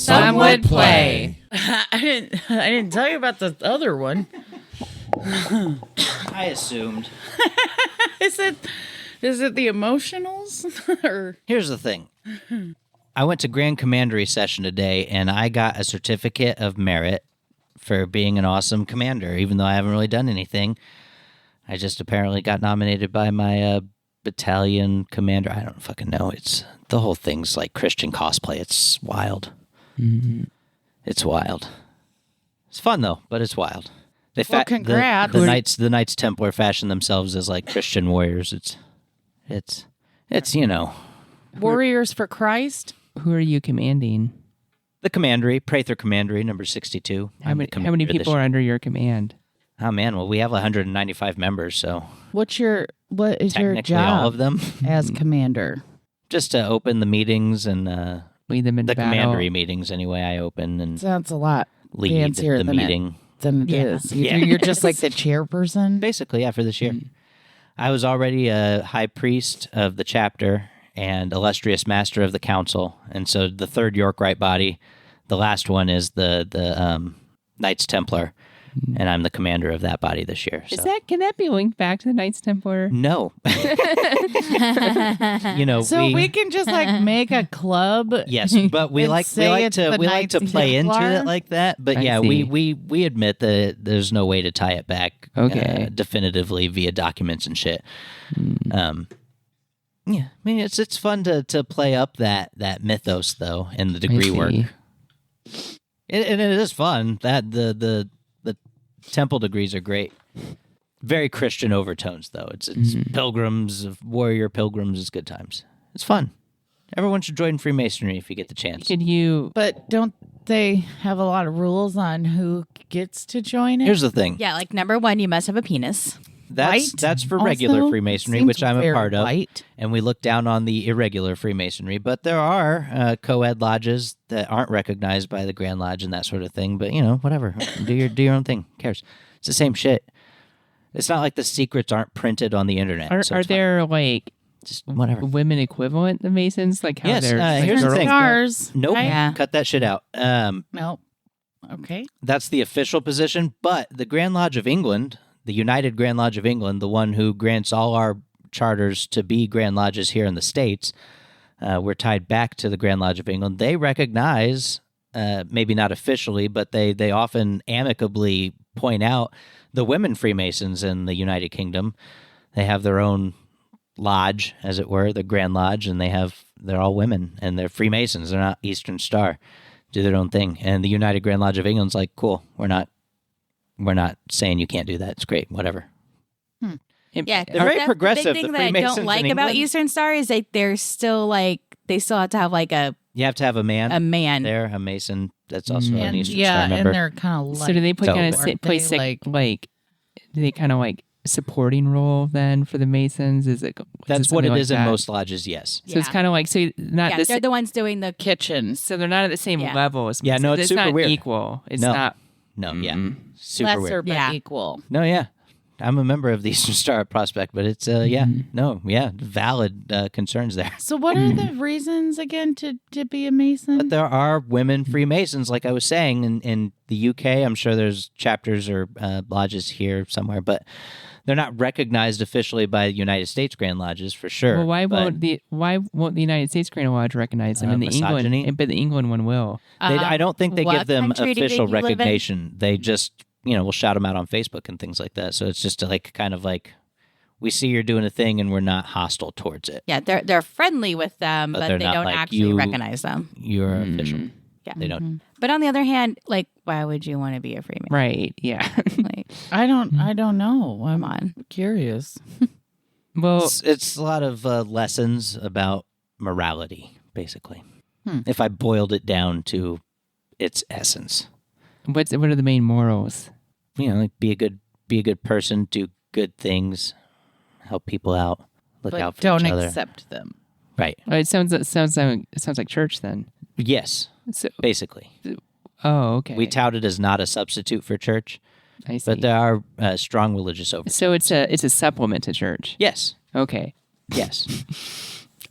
Some would play. I didn't tell you about the other one. I assumed. Is it the emotionals? Or Here's the thing. I went to Grand Commandery session today, and I got a certificate of merit for being an awesome commander, even though I haven't really done anything. I just apparently got nominated by my battalion commander. I don't fucking know. The whole thing's like Christian cosplay. It's wild. Mm-hmm. It's wild. It's fun though, but it's wild. Congrats. The Knights Templar fashion themselves as like Christian warriors. It's Warriors for Christ. Who are you commanding? The Commandery, Prather Commandery, number 62. How many people are under your command? Oh man, well we have 195 members, so What is your technically job all of them. as commander? Just to open the meetings and Lead them into the battle. Commandery meetings anyway. I open and Sounds a lot lead fancier the than meeting. It is. You're just like the chairperson. Basically, yeah, for this year. I was already a high priest of the chapter and illustrious master of the council, and so the third York Rite body, the last one is the Knights Templar, and I'm the commander of that body this year. So. Can that be linked back to the Knights Templar? No. So we can just like make a club. Yes, but we like to play into it like that. But yeah, we admit that there's no way to tie it back definitively via documents and shit. Yeah, I mean it's fun to play up that mythos though in the degree work. And it is fun. That the temple degrees are great. Very Christian overtones though. It's pilgrims, warrior pilgrims. It's good times. It's fun. Everyone should join Freemasonry if you get the chance. But don't they have a lot of rules on who gets to join it? Here's the thing. Yeah, like number one, you must have a penis. That's for regular Also, Freemasonry, seems which I'm a very part of, white. and we look down on the irregular Freemasonry. But there are co-ed lodges that aren't recognized by the Grand Lodge and that sort of thing. But whatever, do your own thing. Who cares? It's the same shit. It's not like the secrets aren't printed on the internet. Are there like just whatever women equivalent to Masons? Like how yes, they're here's the thing. Stars. Nope, Yeah. cut that shit out. Nope. Okay. That's the official position. But the Grand Lodge of England, the United Grand Lodge of England, the one who grants all our charters to be Grand Lodges here in the States, we're tied back to the Grand Lodge of England. They recognize, maybe not officially, but they often amicably point out the women Freemasons in the United Kingdom. They have their own lodge, as it were, the Grand Lodge, and they're all women, and they're Freemasons. They're not Eastern Star. Do their own thing. And the United Grand Lodge of England's like, cool, we're not saying you can't do that. It's great, whatever. Yeah, They're very that's progressive. The big thing the that I Freemasons don't like in about England. Eastern Star is that they're still like they still have to have like a You have to have a man. there. A Mason. That's also an Eastern Star Yeah, member. and they're kind of like. So do they play kind Totally. of play do they kind of like supporting role then for the Masons? That's what it is in that? most lodges. Yes. So it's kind of like not Yeah, this. they're the ones doing the kitchen. So they're not at the same Yeah. level as Yeah, Masons. no, it's super not weird. equal. It's No. not. No. Yeah. Super Lesser weird. but Yeah. equal. No. Yeah. I'm a member of the Eastern Star at Prospect, but it's valid concerns there. So what are the reasons again to be a Mason? But there are women Freemasons, like I was saying, in the UK. I'm sure there's chapters or lodges here somewhere, but they're not recognized officially by the United States Grand Lodges for sure. Well, why won't the United States Grand Lodge recognize them? Misogyny? But the England one will. I don't think they what give them country do official you live in? recognition. They just, will shout them out on Facebook and things like that. So it's just kind of like, we see you're doing a thing and we're not hostile towards it. Yeah, they're friendly with them, But but they're they not don't like, actually you- recognize them. You're official. Yeah. They don't. But on the other hand, like, why would you want to be a Freemason? Right. Yeah. Like, I don't know. I'm come on. curious. Well, It's a lot of lessons about morality, basically. If I boiled it down to its essence. what are the main morals? Like be a good person, do good things, help people out, look But out for don't each other. accept them. Right. It sounds like church then. Yes, So, basically. oh, okay. We tout it as not a substitute for church, I see. but there are strong religious overtones. So it's a supplement to church. Yes. Okay. Yes.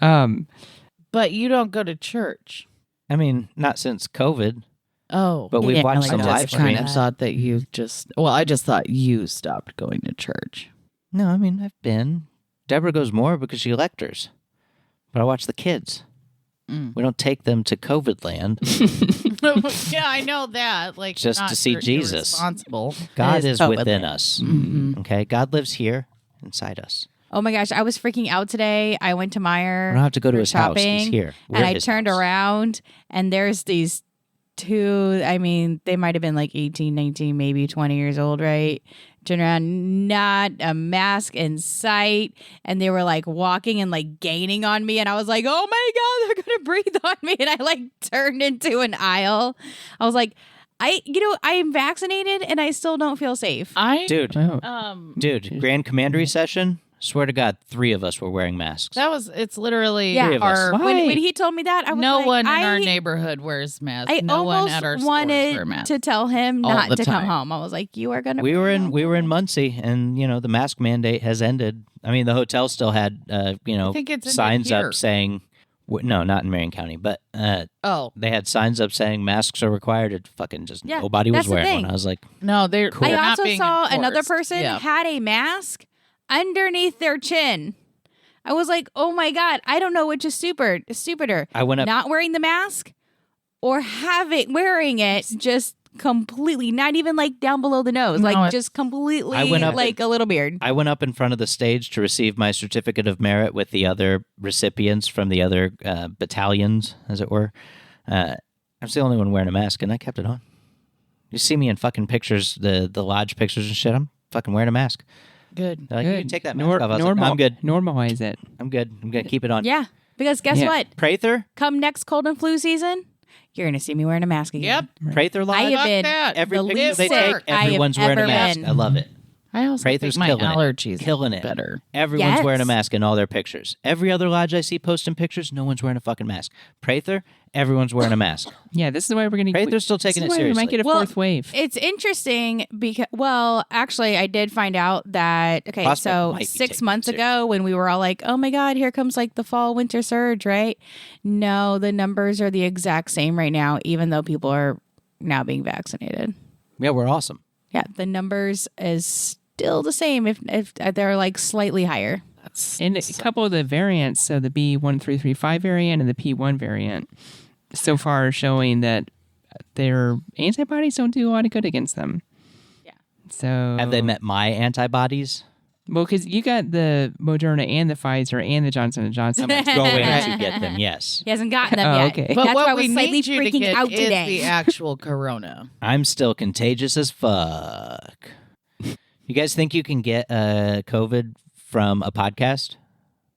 But you don't go to church. I mean, not since COVID, Oh, but we've Yeah, watched like some that. live I just kind of streams. thought that you just. Well, I just thought you stopped going to church. No, I mean, I've been. Deborah goes more because she lectures. But I watch the kids. We don't take them to COVID land. Yeah, I know that. Like Just not to see ir- Jesus. irresponsible. God is COVID within land. us. Mhm. Okay? God lives here inside us. Oh my gosh, I was freaking out today. I went to Meijer. We don't have to go to for his house. He's shopping, here. We're and I his turned house. around, and there's these two, I mean, they might have been like 18, 19, maybe 20 years old, right? Turned around, not a mask in sight. And they were like walking and like gaining on me. And I was like, oh my God, they're going to breathe on me. And I like turned into an aisle. I was like, I am vaccinated and I still don't feel safe. Dude, Oh. Grand Commandery session, swear to God, 3 of us were wearing masks. It's literally Yeah. Three of us. our. Why? When he told me that, I was No like, one in our neighborhood wears masks. I No one almost at our stores wanted wear masks. to tell him All not the to come time. home. I was like, you are going to. We were in Muncie, and the mask mandate has ended. I mean, the hotel still had I think it's ended signs here. up saying, no, not in Marion County, but Oh they had signs up saying masks are required. It fucking just Yeah, nobody was that's the wearing thing. one. I was like, no, they're. Cool. I they're not also being saw enforced. another person Yeah. had a mask underneath their chin. I was like, oh my God, I don't know which is stupider. I went up. Not wearing the mask or wearing it just completely, not even like down below the nose, No, like it's- just completely I went up- like a little beard. I went up in front of the stage to receive my certificate of merit with the other recipients from the other battalions, as it were. I was the only one wearing a mask, and I kept it on. You see me in fucking pictures, the lodge pictures and shit. I'm fucking wearing a mask. Good. They're like, you Good. can take that mask off. I was like, normal. no, I'm good. Normalize it. I'm good. I'm gonna keep it on. Yeah, because guess Yeah. what? Prather, Come next cold and flu season, you're gonna see me wearing a mask again. Yep. Prather Lodge. I have Fuck been that. Every the picture least they sick take, I have everyone's wearing a ever mask. been. I love it. I also Prather's think my killing it. allergies Killing it. better. Everyone's wearing a Yes. mask in all their pictures. Every other lodge I see posting pictures, no one's wearing a fucking mask. Prather, everyone's wearing a mask. Yeah, this is why we're going to. Prather's still taking it We seriously. might get a Well, fourth wave. It's interesting because, well, actually, I did find out that, okay, Prospect so might be 6 taking months it ago when we were all like, oh my God, here comes like the fall winter surge, right? No, the numbers are the exact same right now, even though people are now being vaccinated. Yeah, we're awesome. Yeah, the numbers is still the same if they're like slightly higher. And a couple of the variants, so the B1335 variant and the P1 variant, so far are showing that their antibodies don't do a lot of good against them. Yeah. So Have they met my antibodies? Well, because you got the Moderna and the Pfizer and the Johnson & Johnson. Go in to get them, yes. He hasn't gotten them Oh, yet. okay. But That's why what I was we slightly need you to freaking get out is today. the actual corona. I'm still contagious as fuck. You guys think you can get COVID from a podcast?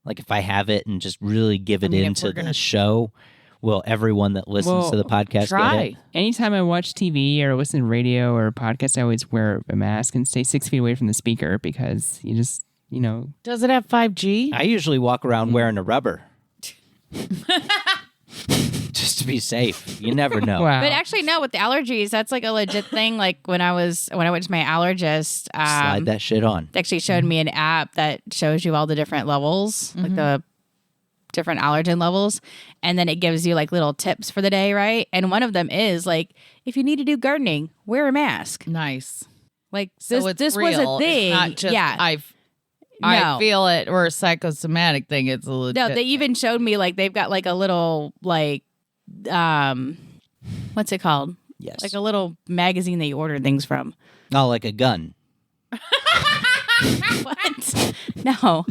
Like if I have it and just really give it I mean, if into we're the gonna- show, will everyone that listens to the podcast get Try. it? Anytime I watch TV or listen to radio or podcast, I always wear a mask and stay 6 feet away from the speaker because you just, Does it have 5G? I usually walk around wearing a rubber. Just to be safe. You never know. wow. But actually, no, with the allergies, that's like a legit thing. Like when I went to my allergist, Slide that shit on. they actually showed me an app that shows you all the different levels, like the different allergen levels, and then it gives you like little tips for the day, right? And one of them is like, if you need to do gardening, wear a mask. Nice. Like So it's this was real. a thing. It's not just yeah. I No. feel it or a psychosomatic thing. It's a legit. No, they even showed me like they've got like a little like what's it called? Yes. Like a little magazine that you order things from. Oh, like a gun. What? No.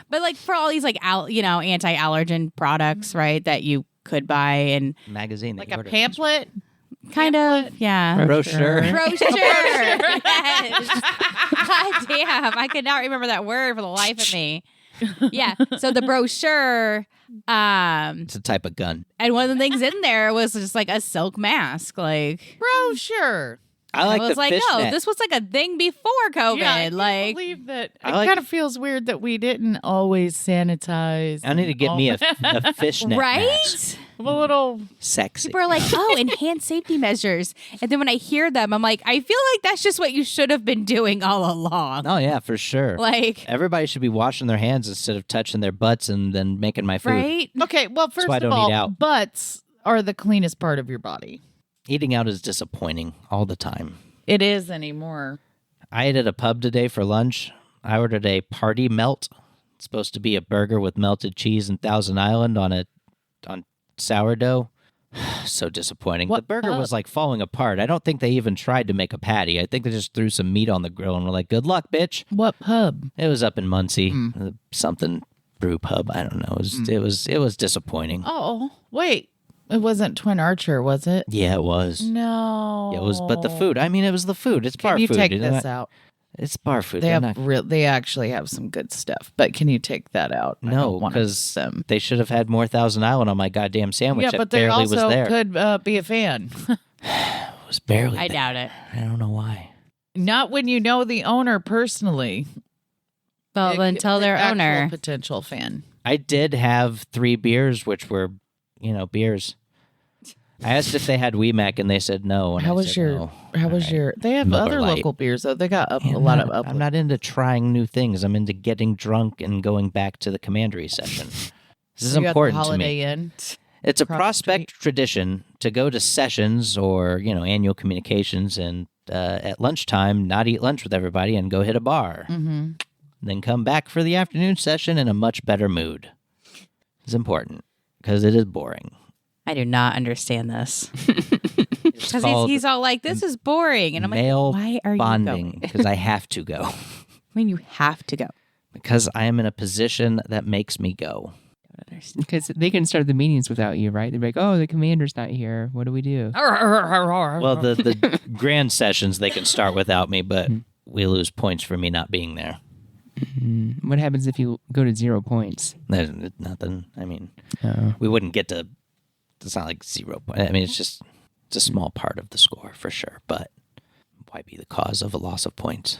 But like for all these like anti-allergen products, right, that you could buy and Magazine. like that you a order. pamphlet. kind of, yeah. Brochure. Brochure. Yes. God damn, I could not remember that word for the life of me. Yeah. So the brochure, It's a type of gun. and one of the things in there was just like a silk mask. Like Brochure. I like I was the like, no, fishnet. this was like a thing before COVID. Yeah, I can't like believe that. I It like- kind of feels weird that we didn't always sanitize. I need to get me a fishnet right? mask. a little. Sexy. People are like, oh, enhanced safety measures. And then when I hear them, I'm like, I feel like that's just what you should have been doing all along. Oh, yeah, for sure. Like, Everybody should be washing their hands instead of touching their butts and then making my food. right? Okay, well, first why I of don't all, eat out. butts are the cleanest part of your body. Eating out is disappointing all the time. It is anymore. I ate at a pub today for lunch. I ordered a party melt. It's supposed to be a burger with melted cheese and Thousand Island on sourdough. So disappointing. What the burger pub? was like falling apart. I don't think they even tried to make a patty. I think they just threw some meat on the grill and were like, good luck, bitch. What pub? It was up in Muncie. Something brew pub. I don't know. It was disappointing. Oh, wait. It wasn't Twin Archer, was it? Yeah, it was. No. Yeah, it was, but the food. I mean, it was the food. It's bar Can you food. take you know? this out? It's bar food. They They're have not- they actually have some good stuff, but can you take that out? I No, don't wanna because them. they should have had more Thousand Island on my goddamn sandwich. Yeah, that but they barely also was there. could be a fan. It was barely. I there. doubt it. I don't know why. Not when you know the owner personally. Well, then tell their Actual owner. potential fan. I did have 3 beers, which were, beers. I asked if they had WeMac, and they said no. And How I was said your? no. How was All right. your? They have Miller other Lite. local beers though. They got Yeah, a lot of up. I'm not into trying new things. I'm into getting drunk and going back to the commandery session. This is You got the important to Holiday me. Inn. It's a across the prospect tradition to go to sessions or annual communications and at lunchtime not eat lunch with everybody and go hit a bar. Mm-hmm. Then come back for the afternoon session in a much better mood. It's important because it is boring. I do not understand this. It's Because called he's all like, this is boring. And I'm male like, why are bonding you going? because I have to go. I mean, you have to go. Because I am in a position that makes me go. Because they can start the meetings without you, right? They're like, oh, the commander's not here. What do we do? Well, the grand sessions they can start without me, but we lose points for me not being there. What happens if you go to 0 points? There's nothing. I mean, Oh. we wouldn't get to. It's not like 0 points. I mean, it's a small part of the score for sure. But why be the cause of a loss of points?